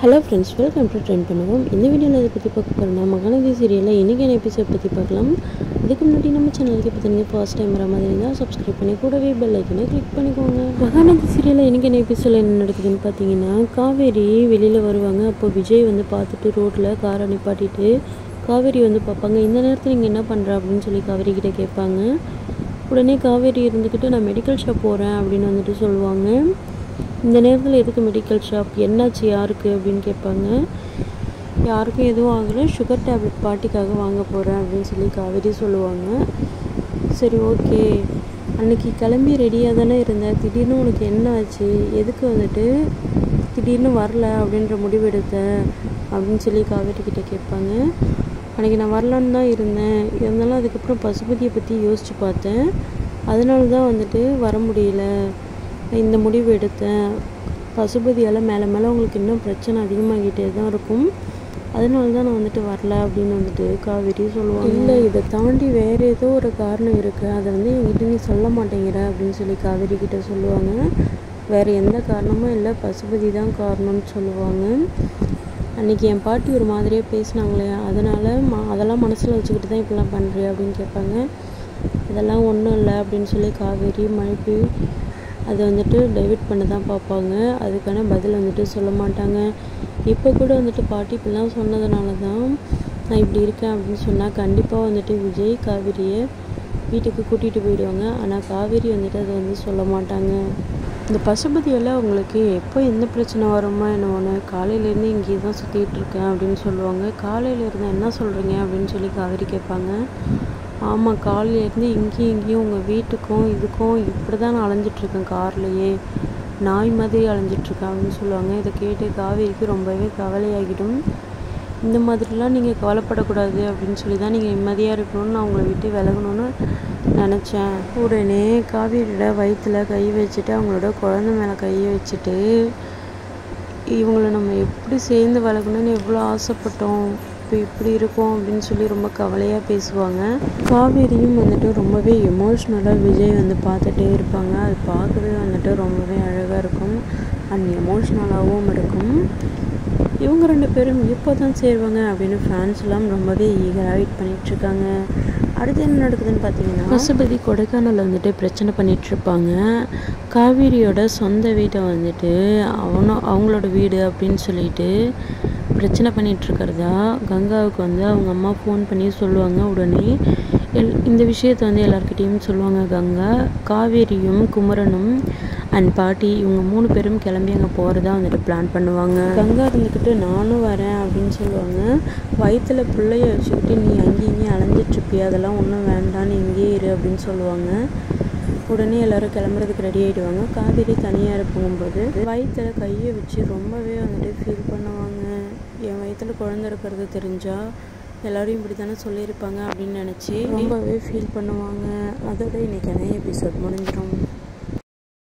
Hello friends, welcome to trend பண்ணுவோம். இந்த வீடியோவில் இதை பற்றி பார்க்க போகிறோம்னா மகாநதி சீரியலில் இன்றைக்கான எபிசோட் பற்றி பார்க்கலாம். இதுக்கு முன்னாடி நம்ம சேனலுக்கு இப்போ நீங்கள் ஃபர்ஸ்ட் டைம் வர மாதிரி இருந்தால் சப்ஸ்கிரைப் பண்ணி கூடவே பெல் ஐக்கனை கிளிக் பண்ணிக்கோங்க. மகாநதி சீரியலில் இன்றைக்கான எபிசோடில் என்ன நடக்குதுன்னு பார்த்தீங்கன்னா, காவேரி வெளியில் வருவாங்க. அப்போ விஜய் வந்து பார்த்துட்டு ரோட்டில் காரை நிப்பாட்டிட்டு காவேரி வந்து பார்ப்பாங்க. இந்த நேரத்தில் நீங்கள் என்ன பண்ணுற அப்படின்னு சொல்லி காவேரி கிட்டே கேட்பாங்க. உடனே காவேரி இருந்துக்கிட்டு நான் மெடிக்கல் ஷாப் போகிறேன் அப்படின்னு வந்துட்டு சொல்லுவாங்க. இந்த நேரத்தில் எதுக்கு மெடிக்கல் ஷாப், என்னாச்சு, யாருக்கு அப்படின்னு கேட்பாங்க. யாருக்கும் எதுவும் ஆகலை, சுகர் டேப்லெட் பாட்டிக்காக வாங்க போகிறேன் அப்படின்னு சொல்லி காவேரி சொல்லுவாங்க. சரி, ஓகே, அன்றைக்கி கிளம்பி ரெடியாக தானே இருந்தேன், திடீர்னு உனக்கு என்ன ஆச்சு, எதுக்கு வந்துட்டு திடீர்னு வரல அப்படின்ற முடிவு எடுத்தேன் அப்படின்னு சொல்லி காவேரி கிட்டே கேட்பாங்க. அன்றைக்கி நான் வரலான்னு தான் இருந்தேன், இருந்தாலும் அதுக்கப்புறம் பசுபதியை பற்றி யோசித்து பார்த்தேன், அதனால தான் வந்துட்டு வர முடியல, இந்த முடிவு எடுத்தேன். பசுபதியால் மேலே மேலே உங்களுக்கு இன்னும் பிரச்சனை அதிகமாகிட்டே தான் இருக்கும், அதனால தான் நான் வந்துட்டு வரல அப்படின்னு வந்துட்டு காவேரி சொல்லுவாங்க. இல்லை, இதை தாண்டி வேறு ஏதோ ஒரு காரணம் இருக்குது, அதை வந்து என்கிட்ட நீ சொல்ல மாட்டேங்கிற அப்படின்னு சொல்லி காவேரி கிட்டே சொல்லுவாங்க. வேறு எந்த காரணமும் இல்லை, பசுபதி தான் காரணம்னு சொல்லுவாங்க. அன்றைக்கி என் பாட்டி ஒரு மாதிரியே பேசினாங்களே, அதனால் அதெல்லாம் மனசில் வச்சுக்கிட்டு தான் இப்படிலாம் பண்ணுறியா அப்படின்னு கேட்பாங்க. அதெல்லாம் ஒன்றும் இல்லை அப்படின்னு சொல்லி காவேரி மழுப்பி அதை வந்துட்டு டைவர்ட் பண்ண தான் பார்ப்பாங்க. அதுக்கான பதில் வந்துட்டு சொல்ல மாட்டாங்க. இப்போ கூட வந்துட்டு பாட்டி இப்படிலாம் சொன்னதுனால தான் நான் இப்படி இருக்கேன் அப்படின்னு சொன்னால் கண்டிப்பாக வந்துட்டு விஜய் காவேரியை வீட்டுக்கு கூட்டிகிட்டு போயிடுவாங்க. ஆனால் காவேரி வந்துட்டு அதை வந்து சொல்ல மாட்டாங்க. இந்த பசுபதியால் அவங்களுக்கு எப்போ எந்த பிரச்சனை வருமா என்ன ஒன்று, காலையிலேருந்து இங்கேயே தான் சுற்றிட்டு இருக்கேன் அப்படின்னு சொல்லுவாங்க. காலையிலேருந்து என்ன சொல்கிறீங்க அப்படின்னு சொல்லி காவேரி கேட்பாங்க. ஆமாம், காலையிலேருந்து இங்கேயும் உங்கள் வீட்டுக்கும் இதுக்கும் இப்படி தான் நான் அலைஞ்சிட்ருக்கேன், கார்லேயே நாய் மாதிரி அலைஞ்சிட்ருக்கேன் அப்படின்னு சொல்லுவாங்க. இதை கேட்டு காவேரிக்கு ரொம்பவே கவலையாகிடும். இந்த மாதிரிலாம் நீங்கள் கவலைப்படக்கூடாது அப்படின்னு சொல்லி தான் நீங்கள் நிம்மதியாக இருக்கணும்னு நான் உங்களை விட்டு விலகணும்னு நினச்சேன். உடனே காவேரியோட வயிற்றில் கை வச்சுட்டு அவங்களோட குழந்தை மேலே கையை வச்சுட்டு இவங்களை நம்ம எப்படி சேர்ந்து வளர்க்கணும்னு எவ்வளோ ஆசைப்பட்டோம், இப்போ இப்படி இருக்கும் அப்படின்னு சொல்லி ரொம்ப கவலையாக பேசுவாங்க. காவேரியும் வந்துட்டு ரொம்பவே எமோஷ்னலாக விஜய் வந்து பார்த்துட்டே இருப்பாங்க. அது பார்க்கவே வந்துட்டு ரொம்பவே அழகாக இருக்கும் அண்ட் எமோஷ்னலாகவும் இருக்கும். இவங்க ரெண்டு பேரும் எப்போ தான் சேருவாங்க அப்படின்னு ஃபேன்ஸ் எல்லாம் ரொம்பவே ஈகராக வெயிட் பண்ணிகிட்ருக்காங்க. அடுத்து என்ன நடக்குதுன்னு பார்த்தீங்கன்னா, பசுபதி கொடைக்கானலில் வந்துட்டு பிரச்சனை பண்ணிகிட்ருப்பாங்க. காவேரியோட சொந்த வீட்டை வந்துட்டு அவங்களோட வீடு அப்படின்னு சொல்லிட்டு பிரச்சனை பண்ணிகிட்ருக்கிறதா கங்காவுக்கு வந்து அவங்க அம்மா ஃபோன் பண்ணி சொல்லுவாங்க. உடனே இந்த விஷயத்தை வந்து எல்லாருக்கிட்டேயும் சொல்லுவாங்க. கங்கா, காவேரியும் குமரனும் அண்ட் பாட்டி இவங்க 3 பேரும் கிளம்பி அங்கே போகிறதா வந்துட்டு பிளான் பண்ணுவாங்க. கங்கா இருந்துக்கிட்டு நானும் வரேன் அப்படின்னு சொல்லுவாங்க. வயிற்றில் பிள்ளைய வச்சுக்கிட்டு நீ அங்கேயும் அலைஞ்சிட்ருப்பியா, அதெல்லாம் ஒன்றும் வேண்டாம், நீ இங்கேயே இரு அப்படின்னு சொல்லுவாங்க. உடனே எல்லோரும் கிளம்புறதுக்கு ரெடி ஆகிடுவாங்க. காவேரி தனியாக இருக்கும்போது வயிற்றில் கையை வச்சு ரொம்பவே வந்துட்டு ஃபீல் பண்ணுவாங்க. என் வயிற்றில் குழந்தை இருக்கிறது தெரிஞ்சால் எல்லோரும் இப்படி தானே சொல்லியிருப்பாங்க அப்படின்னு நினச்சி ரொம்பவே ஃபீல் பண்ணுவாங்க. அதோட இன்றைக்கான எபிசோட் முடிஞ்சிடும்.